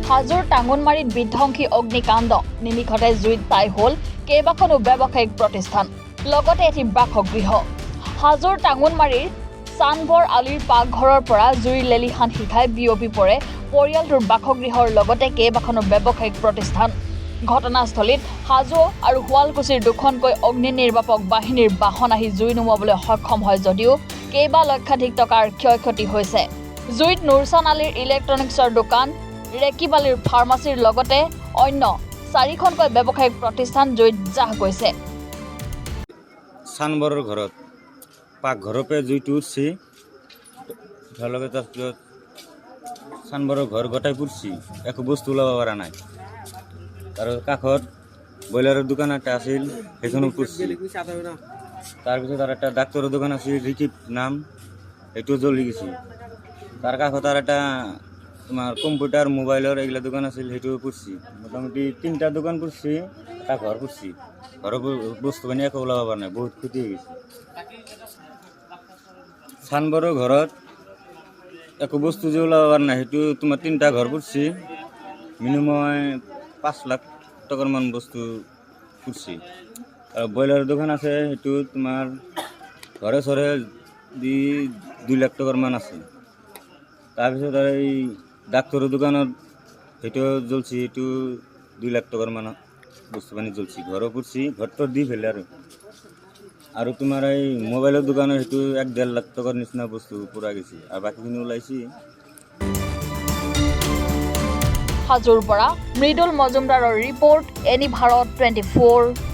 হাজোৰ টাঙোনমাৰীত বিধ্বংসী অগ্নিকাণ্ড নিমিষতে জুইত তাই হ'ল কেইবাখনো ব্যৱসায়িক প্ৰতিষ্ঠান লগতে এটি বাসগৃহ হাজোৰ টাঙোনমাৰীৰ চানবৰ আলিৰ পাকঘৰৰ পৰা জুইৰ লেলিহান শিখাই বিয়পি পৰে পৰিয়ালটোৰ বাসগৃহৰ লগতে কেইবাখনো ব্যৱসায়িক প্ৰতিষ্ঠান ঘটনাস্থলীত হাজো আৰু শুৱালকুছিৰ দুখনকৈ অগ্নি নিৰ্বাপক বাহিনীৰ বাহন আহি জুই নুমুৱাবলৈ সক্ষম হয় যদিও কেইবা লক্ষাধিক টকাৰ ক্ষয়ক্ষতি হৈছে জুইত নুৰচান আলীৰ ইলেক্ট্ৰনিক্সৰ দোকান ৰেকিবালিৰ ফাৰ্মাচীৰ লগতে অন্য 4খনকৈ ব্যৱসায়িক প্ৰতিষ্ঠান জুইত জাহ গৈছে চানবৰৰ ঘৰত পাকঘৰৰ পৰা জুইটো উঠছি তাৰ লগে তাৰপিছত চানবৰৰ ঘৰ গোটাই পুৰছি একো বস্তু ওলাব পৰা নাই আৰু কাষত ব্ৰইলাৰৰ দোকান এটা আছিল সেইখনো পুৰছি তাৰপিছত আৰু এটা ডাক্তৰৰ দোকান আছিল ৰিকিপ নাম সেইটো জ্বলি গৈছে তাৰ কাষত আৰু এটা তোমাৰ কম্পিউটাৰ মোবাইলৰ এইগিলা দোকান আছিল সেইটো পুৰছি মোটামুটি 3টা দোকান পুৰছি এটা ঘৰ পুৰছি ঘৰৰ বস্তু বাহিনী একো ওলাব পৰা নাই বহুত ক্ষতি হৈ গৈছে চানবৰৰ ঘৰত একো বস্তু যে ওলাব পৰা নাই সেইটো তোমাৰ 3টা ঘৰ পুৰছি মিনিমাম 5 লাখ টকাৰ মান বস্তু পুৰছি আৰু ব্ৰইলাৰৰ দোকান আছে সেইটো তোমাৰ ঘৰে চৰে দি 2 লাখ টকাৰ মান আছে তাৰপিছত আৰু এই ডাক্তৰৰ দোকানত সেইটো জ্বলছি সেইটো 2 লাখ টকাৰ মান বস্তু বাহিনী জ্বলছি ঘৰো পুৰছি ঘৰটো দি ফেলে আৰু তোমাৰ এই মোবাইলৰ দোকানৰ সেইটো 1.5 লাখ টকাৰ নিচিনা বস্তু পুৰা গৈছে আৰু বাকীখিনি ওলাইছি হাজোৰ পৰা মৃদুল মজুমদাৰৰ ৰিপৰ্ট এনি ভাৰত 24